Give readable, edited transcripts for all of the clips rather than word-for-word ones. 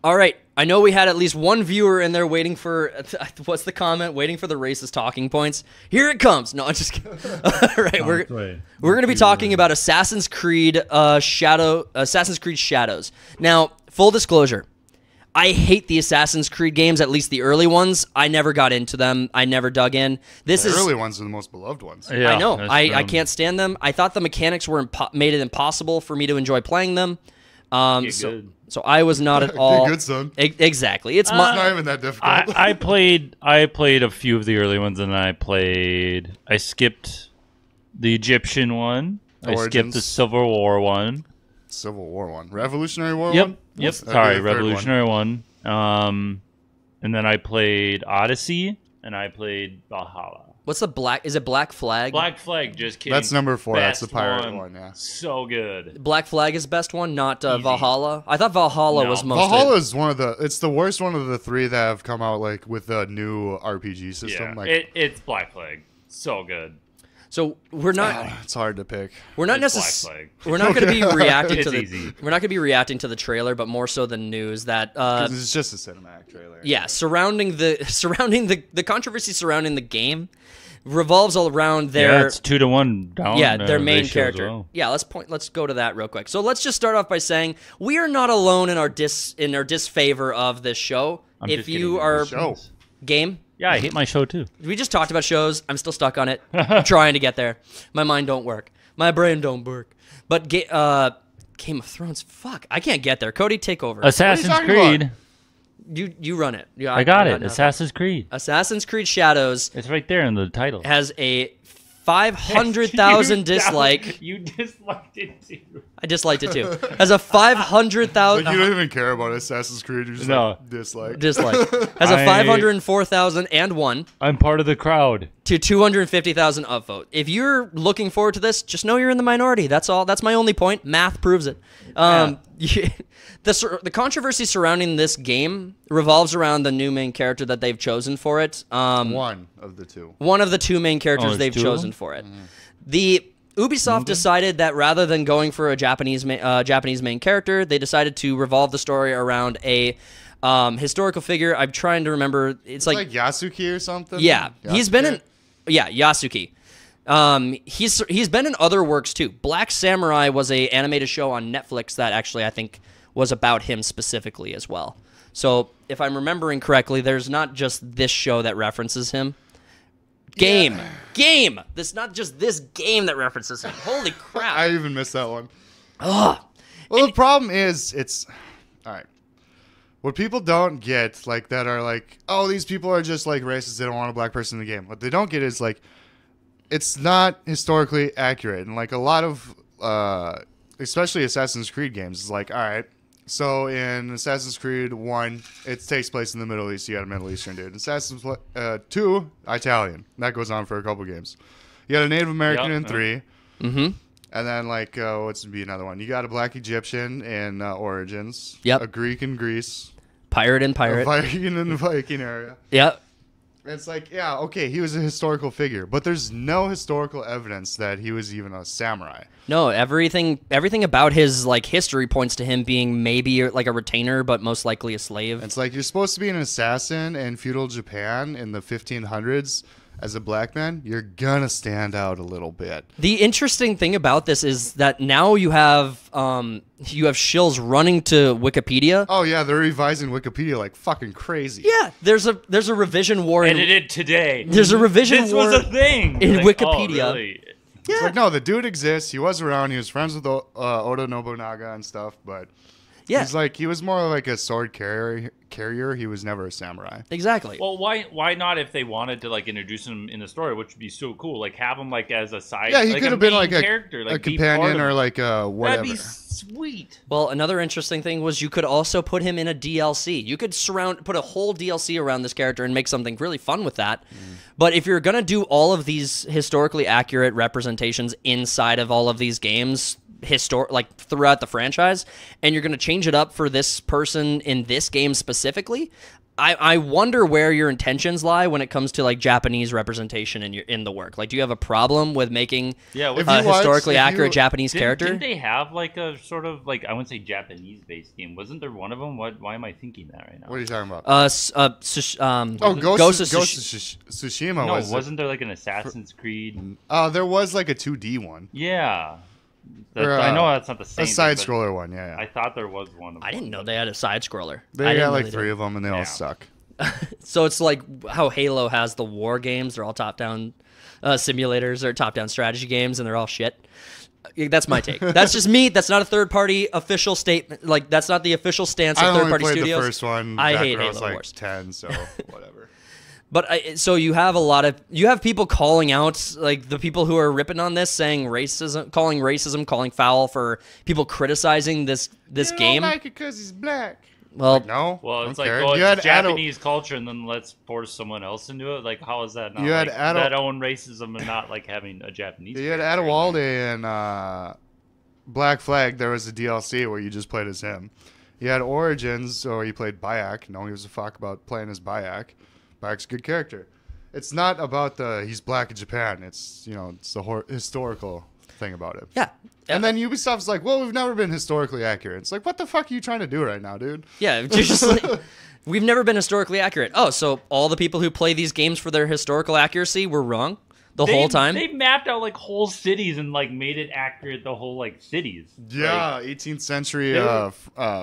All right. I know we had at least one viewer in there waiting for, what's the comment? Waiting for the racist talking points. Here it comes. No, I'm just kidding. All right, we're going to be talking about Assassin's Creed Shadows. Now, full disclosure, I hate the Assassin's Creed games, at least the early ones. I never got into them. I never dug in. The early ones are the most beloved ones. Yeah, I know. I can't stand them. I thought the mechanics made it impossible for me to enjoy playing them. So I was not at all good, son. Exactly. It's not even that difficult. I played a few of the early ones, and I skipped the Egyptian one. Origins. I skipped the Civil War one. Revolutionary War one? Yep. Sorry, Revolutionary one. And then I played Odyssey, and I played Valhalla. What's the Black? Is it Black Flag? Black Flag, just kidding. That's number 4. Best That's the pirate one, yeah. So good. Black Flag is the best one, not Valhalla. I thought Valhalla was most. Valhalla is it's the worst one of the 3 that have come out like with a new RPG system. Yeah, it's Black Flag. So good. So we're not. It's hard to pick. We're not necessarily. We're not going to be reacting to the. Easy. We're not going to be reacting to the trailer, but more so the news that. It's just a cinematic trailer. Yeah, surrounding the controversy surrounding the game revolves all around their. Yeah, it's 2-to-1 down. Yeah, their main character. Well. Yeah, let's go to that real quick. So let's just start off by saying we are not alone in our disfavor of this show. If you are game. Yeah, I hate my show too. We just talked about shows. I'm still stuck on it. I'm trying to get there. My mind don't work. My brain don't work. But Game of Thrones, fuck, I can't get there. Cody, take over. Assassin's Creed. You run it. Yeah, I got it. Assassin's Creed. Assassin's Creed Shadows. It's right there in the title. Has a 500,000 dislike. You disliked it too. I disliked it too. Has a 500,000. Like you don't even care about Assassin's Creed. You're just like, dislike. Has a 504,001. I'm part of the crowd. To 250,000 upvote. If you're looking forward to this, just know you're in the minority. That's all. That's my only point. Math proves it. The controversy surrounding this game revolves around the new main character that they've chosen for it. One of the 2. One of the 2 main characters they've chosen for it. The Ubisoft decided that rather than going for a Japanese main character, they decided to revolve the story around a historical figure. I'm trying to remember. It's like Yasuke or something. Yeah, Yasuke? He's been in. Yeah, Yasuke. He's been in other works too. Black Samurai was a animated show on Netflix that actually I think was about him specifically as well. So if I'm remembering correctly, there's not just this show that references him. Game. There's not just this game that references him. Holy crap! I even missed that one. Ugh. Well, the problem is it's all right. What people don't get, like that are like, oh, these people are just like racist. They don't want a black person in the game. What they don't get is like, it's not historically accurate, and like a lot of, especially Assassin's Creed games, is like, all right. So in Assassin's Creed 1, it takes place in the Middle East. You got a Middle Eastern dude. Assassin's 2, Italian. That goes on for a couple games. You got a Native American in 3. Mm-hmm. And then, like, what's to be another one? You got a black Egyptian in Origins. Yep. A Greek in Greece. Pirate and pirate. A Viking in the Viking area. Yep. It's like, yeah, okay, he was a historical figure, but there's no historical evidence that he was even a samurai. No, everything about his like history points to him being maybe like a retainer, but most likely a slave. It's like you're supposed to be an assassin in feudal Japan in the 1500s. As a black man, you're gonna stand out a little bit. The interesting thing about this is that now you have shills running to Wikipedia. Oh yeah, they're revising Wikipedia like fucking crazy. Yeah, there's a revision war. Edited today. There's a revision war. This was a thing in Wikipedia. Oh, really? Yeah. It's like, no, the dude exists. He was around. He was friends with Oda Nobunaga and stuff, but yeah, he was more like a sword carrier. He was never a samurai. Exactly. Well, why not if they wanted to like introduce him in the story, which would be so cool? Like have him like as a side. Yeah, he like could have been like a character, like a companion or like a whatever. That'd be sweet. Well, another interesting thing was you could also put him in a DLC. You could put a whole DLC around this character and make something really fun with that. But if you're gonna do all of these historically accurate representations inside of all of these games, like throughout the franchise, and you're going to change it up for this person in this game specifically, I wonder where your intentions lie when it comes to like Japanese representation in the work. Like, do you have a problem with making a historically accurate Japanese character? Didn't they have like a sort of like, I wouldn't say Japanese based game? Wasn't there one of them? Why am I thinking that right now? What are you talking about? Ghost of Tsushima. No, wasn't there like an Assassin's Creed? There was like a 2D one. Yeah. I know that's not the same. A side scroller one, yeah. I thought there was one. I didn't know they had a side scroller. They got like 3 of them, and they all suck. So it's like how Halo has the war games. They're all top-down simulators or top-down strategy games, and they're all shit. That's my take. That's just me. That's not a third-party official statement. Like, that's not the official stance of third-party studios. I only played the first one. I hate when Halo I was like Wars. 10, so whatever. But so you have people calling out, like, the people who are ripping on this, saying racism, calling foul for people criticizing this game. You don't like it because he's black. Well, like, no. Well, it's like, it's Japanese culture, and then let's force someone else into it. Like, how is that not that own racism and not like having a Japanese? You had Adewalde and Black Flag. There was a DLC where you just played as him. You had Origins, or you played Bayek. No one gives a fuck about playing as Bayek. Bayek's a good character. It's not about he's black in Japan. It's it's the historical thing about it. Yeah. And then Ubisoft's like, well, we've never been historically accurate. It's like, what the fuck are you trying to do right now, dude? Yeah, you're just like, we've never been historically accurate. Oh, so all the people who play these games for their historical accuracy were wrong the whole time? They mapped out like whole cities and like made it accurate, the whole like cities. Yeah, like, 18th century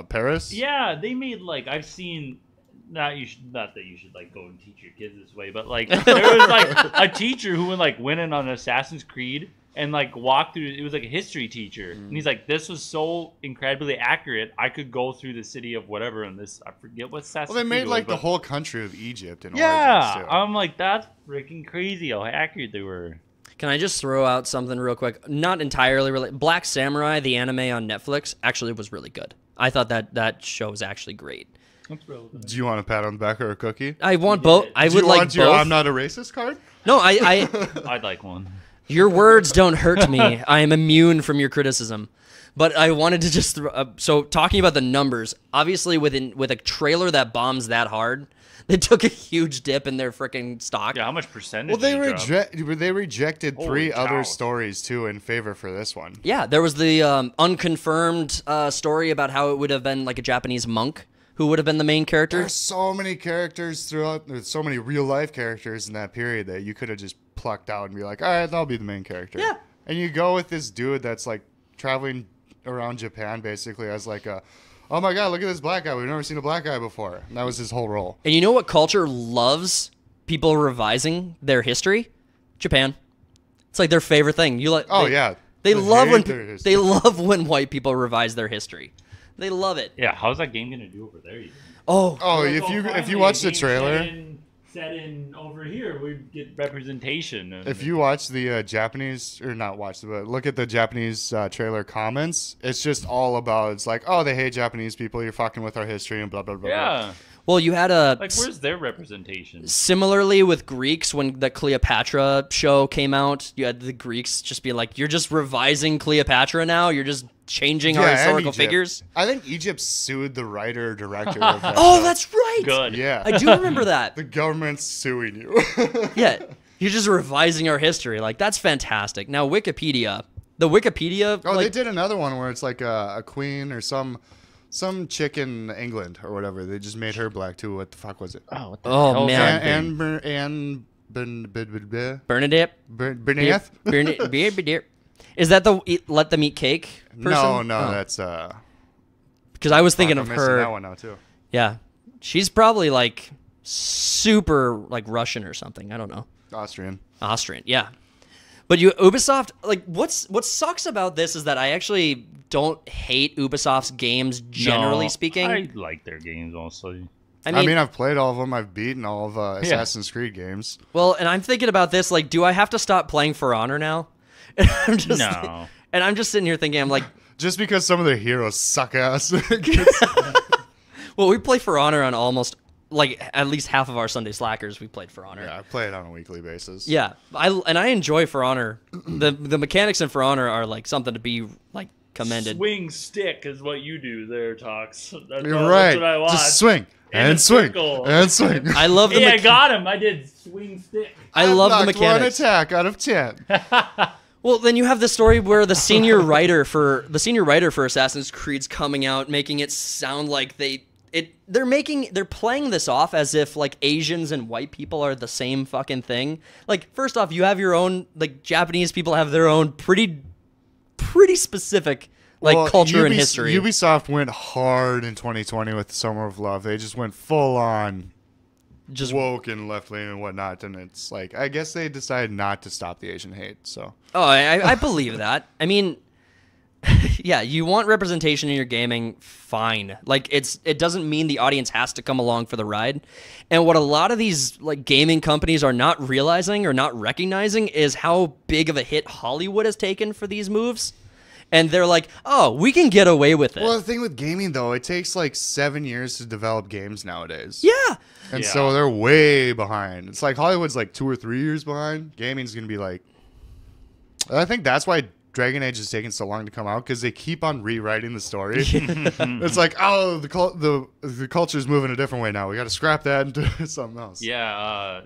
Paris. Yeah, they made like, I've seen... Not that you should like go and teach your kids this way, but like there was like a teacher who went in on Assassin's Creed and like walked through. It was like a history teacher, and he's like, "This was so incredibly accurate. I could go through the city of whatever." And this, I forget what Assassin's Creed. Well, they made like was, the whole country of Egypt in Origins too. I'm like, that's freaking crazy how accurate they were. Can I just throw out something real quick? Not entirely related. Black Samurai, the anime on Netflix, actually was really good. I thought that show was actually great. Do you want a pat on the back or a cookie? I want both. I would like both. I'm not a racist card? No, I'd like one. Your words don't hurt me. I am immune from your criticism. But I wanted to just so talking about the numbers, obviously with a trailer that bombs that hard, they took a huge dip in their freaking stock. Yeah, how much percentage? Well, they rejected 3 other stories too in favor for this one. Yeah, there was the unconfirmed story about how it would have been like a Japanese monk who would have been the main character. There's so many characters throughout. There's so many real life characters in that period that you could have just plucked out and be like, all right, that'll be the main character. Yeah. And you go with this dude that's like traveling around Japan basically as like oh my god, look at this black guy. We've never seen a black guy before. And that was his whole role. And you know what culture loves? People revising their history? Japan. It's like their favorite thing. They love when white people revise their history. They love it. Yeah, how's that game gonna do over there? If you watch the trailer, set in over here, we get representation. If you watch the Japanese, or not watch, but look at the Japanese trailer comments, it's just all about, it's like, oh, they hate Japanese people, you're fucking with our history, and blah, blah, blah. Yeah. Blah. Well, you had where's their representation? Similarly with Greeks, when the Cleopatra show came out, you had the Greeks just be like, you're just revising Cleopatra now? You're just changing our historical figures? I think Egypt sued the writer-director of that show. That's right! Good. Yeah. I do remember that. The government's suing you. Yeah. You're just revising our history. Like, that's fantastic. Now, Wikipedia. The Wikipedia... Oh, they did another one where it's like a queen or some chick in England or whatever. They just made her black too. What the fuck was it? Oh, what the hell man. Anne Bernadette? Bernadette? Is that the Let Them Eat Cake person? No, that's... Because I was thinking of her... that one now too. Yeah. She's probably like super like Russian or something. I don't know. Austrian, yeah. But Ubisoft, like, what sucks about this is that I actually don't hate Ubisoft's games, generally speaking. I like their games also. I mean, I've played all of them. I've beaten all of Assassin's Creed games. Well, and I'm thinking about this, like, do I have to stop playing For Honor now? And I'm just sitting here thinking, I'm like... Just because some of the heroes suck ass. Well, we play For Honor on almost... Like, at least half of our Sunday Slackers, we played For Honor. Yeah, I play it on a weekly basis. Yeah, I enjoy For Honor. The mechanics in For Honor are, like, something to be, like, commended. Swing stick is what you do there, Tox. That's You're right. That's what I watch. Just swing. and a swing, circle. and swing. I love the Hey, I got him. I did swing stick. I love the Knocked mechanics. One attack out of 10. Well, then you have the story where the senior writer for Assassin's Creed's coming out, making it sound like they're playing this off as if like Asians and white people are the same fucking thing. Like, first off, you have your own, like, Japanese people have their own pretty specific like culture and history. Ubisoft went hard in 2020 with Summer of Love. They just went full on, Just woke and left leaning and whatnot. And it's like, I guess they decided not to stop the Asian hate. So I believe that. I mean, yeah, you want representation in your gaming, fine. Like, it doesn't mean the audience has to come along for the ride. And what a lot of these like gaming companies are not realizing or not recognizing is how big of a hit Hollywood has taken for these moves. And they're like, oh, we can get away with it. Well, the thing with gaming, though, it takes like 7 years to develop games nowadays. Yeah. And so they're way behind. It's like Hollywood's like 2 or 3 years behind. Gaming's going to be like... I think that's why Dragon Age is taking so long to come out, because they keep on rewriting the story. It's like, oh, the culture's moving a different way now. We got to scrap that and do something else. Yeah,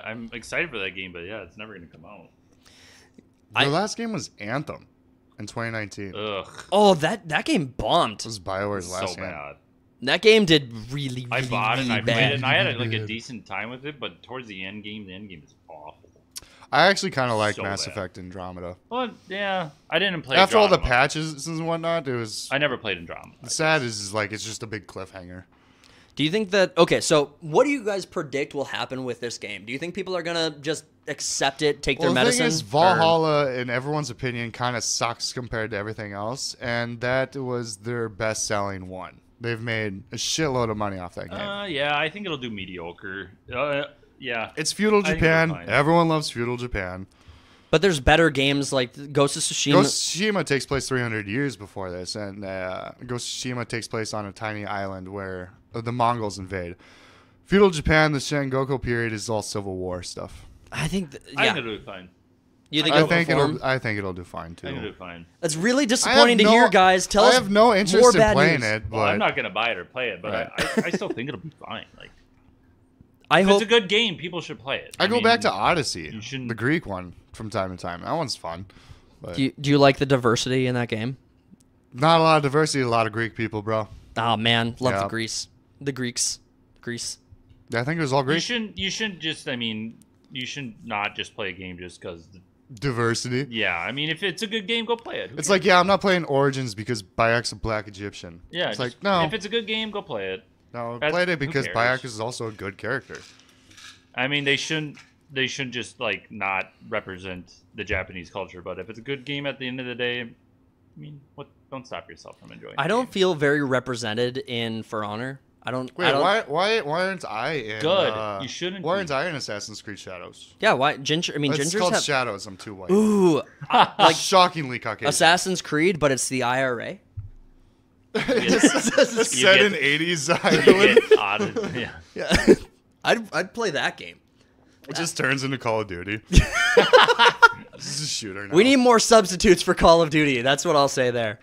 I'm excited for that game, but yeah, it's never going to come out. The last game was Anthem in 2019. Ugh. Oh, that game bombed. It was BioWare's last So game. bad. That game did really, I really, bought it and really I played bad. it and I had like a decent time with it, but towards the end game is awful. I actually kind of like So Mass bad. Effect Andromeda. Well, yeah, I didn't play After all the Andromeda. patches and whatnot, it was... I never played Andromeda. sad is like it's just a big cliffhanger. Do you think that... Okay, so what do you guys predict will happen with this game? Do you think people are going to just accept it, take their The medicine? thing is, Valhalla, in everyone's opinion, kind of sucks compared to everything else, and that was their best-selling one. They've made a shitload of money off that game. Yeah, I think it'll do mediocre. Yeah. It's feudal I think Japan. it'll be fine. Everyone loves feudal Japan. But there's better games like Ghost of Tsushima. Ghost of Tsushima takes place 300 years before this, and Ghost of Tsushima takes place on a tiny island where the Mongols invade. Feudal Japan, the Sengoku period, is all Civil War stuff. I think... I yeah. think it'll do fine. You think I it'll think perform? I think it'll do fine I too. think it'll do fine. That's really disappointing to hear, guys. Tell us I have no more interest in bad playing news. it, but Well, I'm not gonna buy it or play it, but Right. I still think it'll be fine. Like, I if hope... it's a good game, people should play it. I go mean, back to Odyssey, you shouldn't- the Greek one, from time to time. That one's fun. But Do you like the diversity in that game? not a lot of diversity, a lot of Greek people, bro. Oh, man. Love Yeah. the Greece. The Greeks. Greece. Yeah, I think it was all You Greek. shouldn't just. I mean, you should not just play a game just because. Diversity. Yeah, I mean, if it's a good game, go play it. Who It's cares? like, yeah, I'm not playing Origins because Bayek's a black Egyptian. yeah, It's just- like, no, If it's a good game, go play it. no, I that's- played it who because cares? Bayek is also a good character. I mean, they shouldn't just like not represent the Japanese culture. But if it's a good game at the end of the day, I mean, what? Don't stop yourself from enjoying. I the don't game. feel very represented in For Honor. I don't... Wait, I don't, why aren't I in... Good. You shouldn't Why be. aren't I in Assassin's Creed Shadows? Yeah, why? Ginger... I mean, It's Gingers called have... Shadows. I'm too white. Ooh, Like shockingly Caucasian. Assassin's Creed, but it's the IRA. It's set get- in 80s You Ireland. get odd- yeah. Yeah. I'd play that game. It just turns into Call of Duty. This is a shooter now. We need more substitutes for Call of Duty. That's what I'll say there.